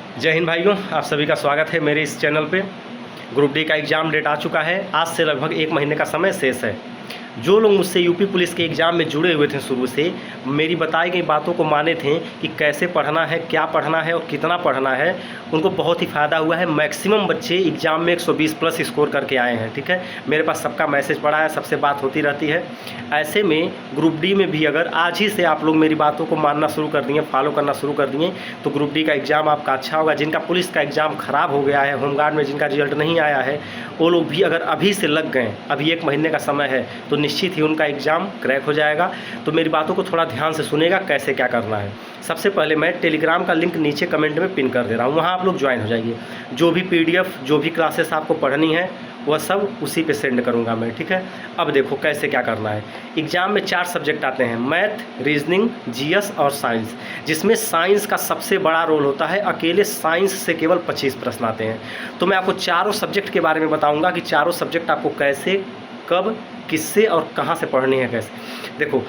जय हिंद भाइयों, आप सभी का स्वागत है मेरे इस चैनल पे। ग्रुप डी का एग्ज़ाम डेट आ चुका है। आज से लगभग 1 महीने का समय शेष है। जो लोग मुझसे यूपी पुलिस के एग्ज़ाम में जुड़े हुए थे, शुरू से मेरी बताई गई बातों को माने थे कि कैसे पढ़ना है, क्या पढ़ना है और कितना पढ़ना है, उनको बहुत ही फ़ायदा हुआ है। मैक्सिमम बच्चे एग्ज़ाम में 120 प्लस स्कोर करके आए हैं। ठीक है, मेरे पास सबका मैसेज पड़ा है, सबसे बात होती रहती है। ऐसे में ग्रुप डी में भी अगर आज ही से आप लोग मेरी बातों को मानना शुरू कर दिए, फॉलो करना शुरू कर दिए, तो ग्रुप डी का एग्ज़ाम आपका अच्छा होगा। जिनका पुलिस का एग्ज़ाम ख़राब हो गया है, होमगार्ड में जिनका रिजल्ट नहीं आया है, वो लोग भी अगर अभी से लग गए, अभी 1 महीने का समय है, तो निश्चित ही उनका एग्ज़ाम क्रैक हो जाएगा। तो मेरी बातों को थोड़ा ध्यान से सुनेगा कैसे क्या करना है। सबसे पहले मैं टेलीग्राम का लिंक नीचे कमेंट में पिन कर दे रहा हूँ, वहाँ आप लोग ज्वाइन हो जाइए। जो भी PDF, जो भी क्लासेस आपको पढ़नी है, वह सब उसी पे सेंड करूँगा मैं। ठीक है, अब देखो कैसे क्या करना है। एग्ज़ाम में 4 सब्जेक्ट आते हैं, मैथ, रीजनिंग, GS और साइंस, जिसमें साइंस का सबसे बड़ा रोल होता है। अकेले साइंस से केवल 25 प्रश्न आते हैं। तो मैं आपको चारों सब्जेक्ट के बारे में बताऊँगा कि चारों सब्जेक्ट आपको कैसे, कब, किससे और कहाँ से पढ़नी है कैसे। देखो,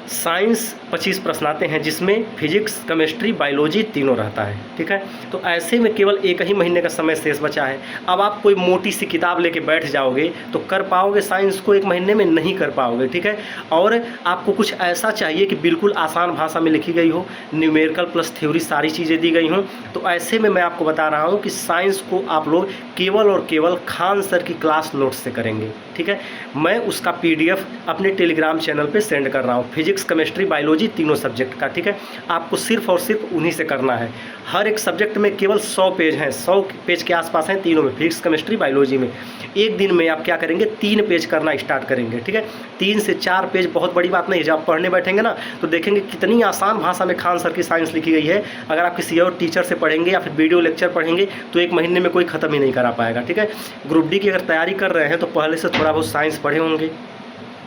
साइंस 25 प्रश्न आते हैं, जिसमें फिजिक्स, केमिस्ट्री, बायोलॉजी तीनों रहता है। ठीक है, तो ऐसे में केवल 1 ही महीने का समय शेष बचा है। अब आप कोई मोटी सी किताब लेके बैठ जाओगे तो कर पाओगे साइंस को 1 महीने में? नहीं कर पाओगे। ठीक है, और आपको कुछ ऐसा चाहिए कि बिल्कुल आसान भाषा में लिखी गई हो, न्यूमेरिकल प्लस थ्योरी सारी चीज़ें दी गई हों। तो ऐसे में मैं आपको बता रहा हूँ कि साइंस को आप लोग केवल और केवल खान सर की क्लास नोट्स से करेंगे। ठीक है, मैं उसका PDF अपने टेलीग्राम चैनल पे सेंड कर रहा हूँ, फिजिक्स, केमिस्ट्री, बायोलॉजी तीनों सब्जेक्ट का। ठीक है, आपको सिर्फ और सिर्फ उन्हीं से करना है। हर एक सब्जेक्ट में केवल 100 पेज हैं, 100 पेज के आसपास हैं तीनों में, फिजिक्स, केमिस्ट्री, बायोलॉजी में। एक दिन में आप क्या करेंगे, 3 पेज करना स्टार्ट करेंगे। ठीक है, 3 से 4 पेज बहुत बड़ी बात नहीं है। जब आप पढ़ने बैठेंगे ना, तो देखेंगे कितनी आसान भाषा में खान सर की साइंस लिखी गई है। अगर आप किसी और टीचर से पढ़ेंगे या फिर वीडियो लेक्चर पढ़ेंगे तो 1 महीने में कोई ख़त्म ही नहीं करा पाएगा। ठीक है, ग्रुप डी की अगर तैयारी कर रहे हैं तो पहले से थोड़ा बहुत साइंस पढ़े होंगे।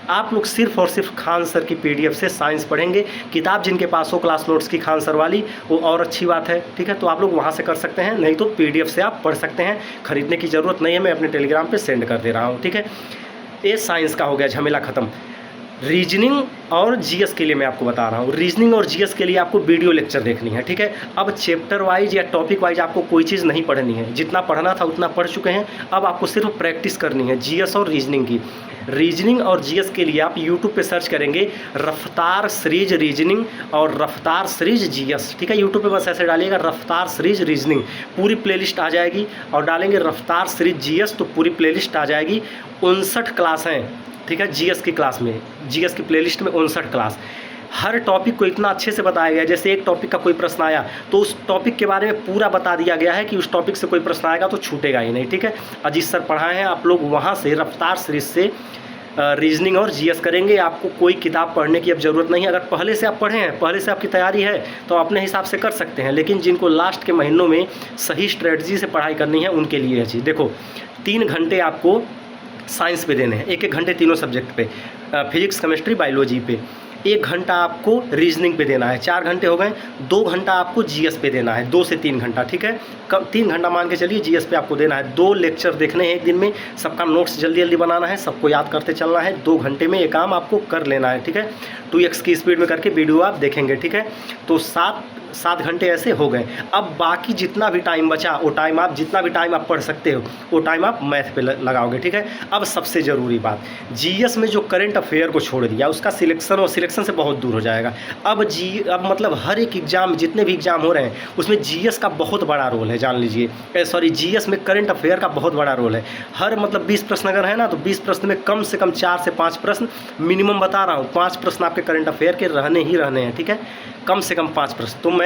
आप लोग सिर्फ और सिर्फ खान सर की PDF से साइंस पढ़ेंगे। किताब जिनके पास हो क्लास नोट्स की खान सर वाली, वो और अच्छी बात है। ठीक है, तो आप लोग वहाँ से कर सकते हैं, नहीं तो PDF से आप पढ़ सकते हैं। खरीदने की ज़रूरत नहीं है, मैं अपने टेलीग्राम पे सेंड कर दे रहा हूँ। ठीक है, ये साइंस का हो गया झमेला ख़त्म। रीजनिंग और GS के लिए मैं आपको बता रहा हूँ। रीजनिंग और GS के लिए आपको वीडियो लेक्चर देखनी है। ठीक है, अब चैप्टर वाइज या टॉपिक वाइज आपको कोई चीज़ नहीं पढ़नी है। जितना पढ़ना था उतना पढ़ चुके हैं। अब आपको सिर्फ प्रैक्टिस करनी है GS और रीजनिंग की। रीजनिंग और GS के लिए आप YouTube पे सर्च करेंगे रफ्तार सीरीज रीजनिंग और रफ्तार सीरीज GS। ठीक है, YouTube पे बस ऐसे डालिएगा रफ्तार सीरीज रीजनिंग, पूरी प्लेलिस्ट आ जाएगी। और डालेंगे रफ्तार सीरीज GS तो पूरी प्लेलिस्ट आ जाएगी। 59 क्लास हैं। ठीक है, GS की क्लास में, GS की प्लेलिस्ट में 59 क्लास। हर टॉपिक को इतना अच्छे से बताया गया है। जैसे एक टॉपिक का कोई प्रश्न आया तो उस टॉपिक के बारे में पूरा बता दिया गया है कि उस टॉपिक से कोई प्रश्न आएगा तो छूटेगा ही नहीं। ठीक है, अजीत सर पढ़ाए हैं, आप लोग वहाँ से रफ्तार सीरीज से रीजनिंग और GS करेंगे। आपको कोई किताब पढ़ने की अब ज़रूरत नहीं है। अगर पहले से आप पढ़े हैं, पहले से आपकी तैयारी है, तो अपने हिसाब से कर सकते हैं। लेकिन जिनको लास्ट के महीनों में सही स्ट्रेटजी से पढ़ाई करनी है, उनके लिए है चीज़। देखो, 3 घंटे आपको साइंस पे देने हैं, 1-1 घंटे तीनों सब्जेक्ट पे, फिजिक्स, केमिस्ट्री, बायोलॉजी पे। 1 घंटा आपको रीजनिंग पे देना है, 4 घंटे हो गए। 2 घंटा आपको GS पे देना है, 2 से 3 घंटा। ठीक है, कम 3 घंटा मान के चलिए GS पे आपको देना है। 2 लेक्चर देखने हैं एक दिन में, सबका नोट्स जल्दी जल्दी बनाना है, सबको याद करते चलना है। 2 घंटे में ये काम आपको कर लेना है। ठीक है, 2x की स्पीड में करके वीडियो आप देखेंगे। ठीक है, तो 7 घंटे ऐसे हो गए। अब बाकी जितना भी टाइम बचा, वो टाइम आप जितना भी टाइम आप पढ़ सकते हो, वो टाइम आप मैथ पे लगाओगे। ठीक है, अब सबसे ज़रूरी बात, GS में जो करंट अफेयर को छोड़ दिया, उसका सिलेक्शन और सिलेक्शन से बहुत दूर हो जाएगा। अब मतलब हर एक एग्ज़ाम, जितने भी एग्ज़ाम हो रहे हैं, उसमें GS का बहुत बड़ा रोल है, जान लीजिए। सॉरी, GS में करंट अफेयर का बहुत बड़ा रोल है। हर मतलब 20 प्रश्न अगर है ना, तो 20 प्रश्न में कम से कम 4 से 5 प्रश्न मिनिमम, बता रहा हूँ, 5 प्रश्न आपके करंट अफेयर के रहने ही रहने हैं। ठीक है, कम से कम 5 प्रश्न। तो मैं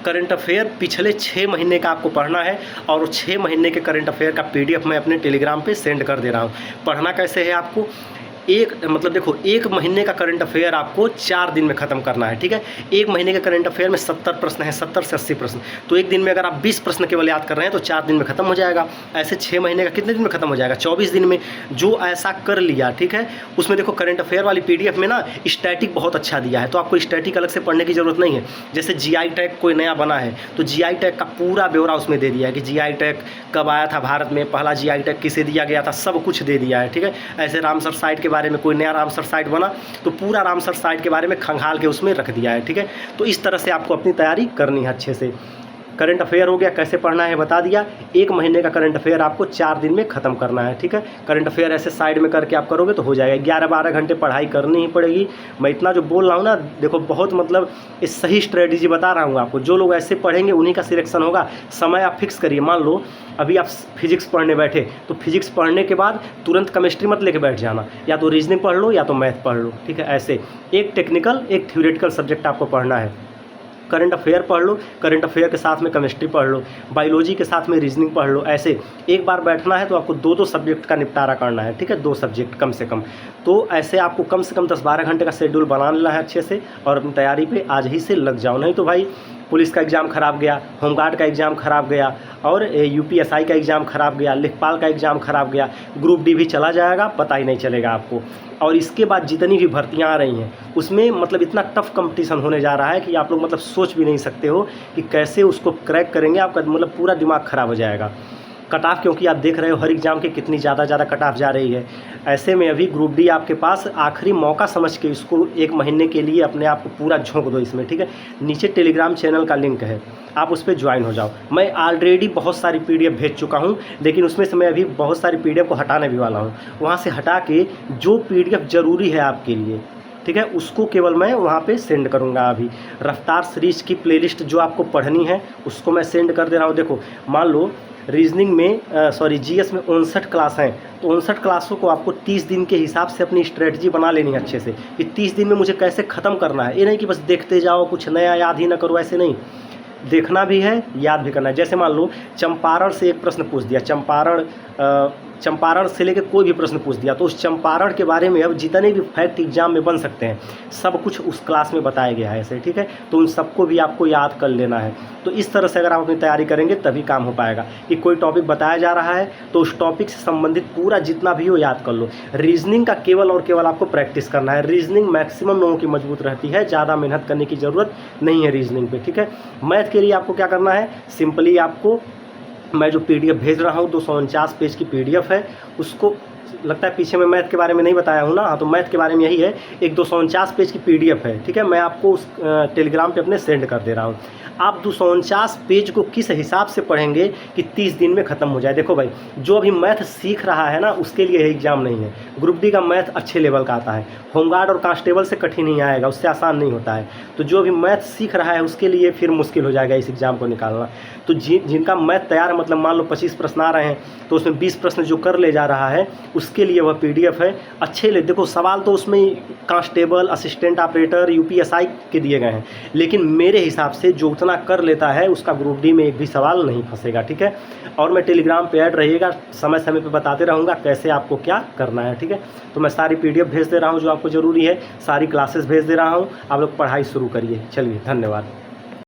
करंट अफेयर पिछले 6 महीने का आपको पढ़ना है, और 6 महीने के करंट अफेयर का PDF मैं अपने टेलीग्राम पे सेंड कर दे रहा हूँ। पढ़ना कैसे है आपको, मतलब देखो, 1 महीने का करंट अफेयर आपको 4 दिन में ख़त्म करना है। ठीक है, 1 महीने के करंट अफेयर में 70 प्रश्न हैं, 70 से 80 प्रश्न। तो एक दिन में अगर आप 20 प्रश्न केवल याद कर रहे हैं तो 4 दिन में ख़त्म हो जाएगा। ऐसे 6 महीने का कितने दिन में ख़त्म हो जाएगा? 24 दिन में। जो ऐसा कर लिया, ठीक है, उसमें देखो करंट अफेयर वाली PDF में ना स्टैटिक बहुत अच्छा दिया है, तो आपको स्टैटिक अलग से पढ़ने की ज़रूरत नहीं है। जैसे GI टैग कोई नया बना है तो GI टैग का पूरा ब्यौरा उसमें दे दिया है कि GI टैग कब आया था भारत में, पहला GI टैग किसे दिया गया था, सब कुछ दे दिया है। ठीक है, ऐसे रामसर साइट के बारे में कोई नया रामसर साइट बना तो पूरा रामसर साइट के बारे में खंगाल के उसमें रख दिया है। ठीक है, तो इस तरह से आपको अपनी तैयारी करनी है अच्छे से। करंट अफेयर हो गया, कैसे पढ़ना है बता दिया। 1 महीने का करंट अफेयर आपको 4 दिन में ख़त्म करना है, ठीक है। करंट अफेयर ऐसे साइड में करके आप करोगे तो हो जाएगा। 11-12 घंटे पढ़ाई करनी ही पड़ेगी। मैं इतना जो बोल रहा हूँ ना, देखो बहुत मतलब इस सही स्ट्रेटजी बता रहा हूँ आपको। जो लोग ऐसे पढ़ेंगे उन्हीं का सिलेक्शन होगा। समय आप फिक्स करिए। मान लो अभी आप फिजिक्स पढ़ने बैठे तो फिजिक्स पढ़ने के बाद तुरंत केमिस्ट्री मत लेके बैठ जाना, या तो रीजनिंग पढ़ लो या तो मैथ पढ़ लो, ठीक है। ऐसे एक टेक्निकल एक थ्योरेटिकल सब्जेक्ट आपको पढ़ना है। करंट अफेयर पढ़ लो, करंट अफेयर के साथ में केमिस्ट्री पढ़ लो, बायोलॉजी के साथ में रीजनिंग पढ़ लो। ऐसे एक बार बैठना है तो आपको 2-2 सब्जेक्ट का निपटारा करना है, ठीक है। 2 सब्जेक्ट कम से कम। तो ऐसे आपको कम से कम 10-12 घंटे का शेड्यूल बना लेना है अच्छे से, और अपनी तैयारी पे आज ही से लग जाओ। नहीं तो भाई पुलिस का एग्ज़ाम ख़राब गया, होमगार्ड का एग्ज़ाम ख़राब गया, और यूपीएसआई का एग्ज़ाम ख़राब गया, लेखपाल का एग्ज़ाम ख़राब गया, ग्रुप डी भी चला जाएगा, पता ही नहीं चलेगा आपको। और इसके बाद जितनी भी भर्तियां आ रही हैं उसमें मतलब इतना टफ कंपटीशन होने जा रहा है कि आप लोग मतलब सोच भी नहीं सकते हो कि कैसे उसको क्रैक करेंगे। आपका मतलब पूरा दिमाग ख़राब हो जाएगा। कट ऑफ, क्योंकि आप देख रहे हो हर एग्ज़ाम के कितनी ज़्यादा कट ऑफ जा रही है। ऐसे में अभी ग्रुप डी आपके पास आखिरी मौका समझ के इसको 1 महीने के लिए अपने आप को पूरा झोंक दो इसमें, ठीक है। नीचे टेलीग्राम चैनल का लिंक है, आप उस पर ज्वाइन हो जाओ। मैं ऑलरेडी बहुत सारी PDF भेज चुका हूँ, लेकिन उसमें से मैं अभी बहुत सारी PDF को हटाने भी वाला हूँ। वहाँ से हटा के जो PDF ज़रूरी है आपके लिए, ठीक है, उसको केवल मैं वहाँ पे सेंड करूँगा। अभी रफ्तार सीरीज़ की प्लेलिस्ट जो आपको पढ़नी है उसको मैं सेंड कर दे रहा हूँ। देखो मान लो रीजनिंग में GS में 59 क्लास हैं, तो 59 क्लासों को आपको 30 दिन के हिसाब से अपनी स्ट्रेटजी बना लेनी है अच्छे से कि 30 दिन में मुझे कैसे ख़त्म करना है। ये नहीं कि बस देखते जाओ, कुछ नया याद ही ना करो, ऐसे नहीं। देखना भी है, याद भी करना है। जैसे मान लो चंपारण से एक प्रश्न पूछ दिया, चंपारण से लेकर कोई भी प्रश्न पूछ दिया, तो उस चंपारण के बारे में अब जितने भी फैक्ट एग्जाम में बन सकते हैं सब कुछ उस क्लास में बताया गया है ऐसे, ठीक है। तो उन सबको भी आपको याद कर लेना है। तो इस तरह से अगर आप अपनी तैयारी करेंगे तभी काम हो पाएगा कि कोई टॉपिक बताया जा रहा है तो उस टॉपिक से संबंधित पूरा जितना भी हो याद कर लो। रीजनिंग का केवल और केवल आपको प्रैक्टिस करना है। रीजनिंग मैक्सिमम लोगों की मजबूत रहती है, ज़्यादा मेहनत करने की ज़रूरत नहीं है रीजनिंग पे, ठीक है। मैथ के लिए आपको क्या करना है, सिंपली आपको मैं जो PDF भेज रहा हूँ 249 पेज की PDF है, उसको लगता है पीछे मैं मैथ के बारे में नहीं बताया हूँ ना। हाँ, तो मैथ के बारे में यही है, एक 249 पेज की PDF है, ठीक है। मैं आपको उस टेलीग्राम पे अपने सेंड कर दे रहा हूँ। आप 249 पेज को किस हिसाब से पढ़ेंगे कि 30 दिन में ख़त्म हो जाए। देखो भाई, जो अभी मैथ सीख रहा है ना उसके लिए एग्ज़ाम नहीं है। ग्रुप डी का मैथ अच्छे लेवल का आता है, होमगार्ड और कांस्टेबल से कठिन नहीं आएगा, उससे आसान नहीं होता है। तो जो अभी मैथ सीख रहा है उसके लिए फिर मुश्किल हो जाएगा इस एग्ज़ाम को निकालना। तो जिनका मैथ तैयार है, मतलब मान लो 25 प्रश्न आ रहे हैं तो उसमें 20 प्रश्न जो कर ले जा रहा है उसके लिए वह PDF है। अच्छे ले देखो, सवाल तो उसमें कांस्टेबल, असिस्टेंट ऑपरेटर, UPSI के दिए गए हैं, लेकिन मेरे हिसाब से जो उतना कर लेता है उसका ग्रुप डी में एक भी सवाल नहीं फंसेगा, ठीक है। और मैं टेलीग्राम पे ऐड रहिएगा, समय समय पे बताते रहूँगा कैसे आपको क्या करना है, ठीक है। तो मैं सारी PDF भेज दे रहा हूँ जो आपको ज़रूरी है, सारी क्लासेस भेज दे रहा हूँ, आप लोग पढ़ाई शुरू करिए। चलिए, धन्यवाद।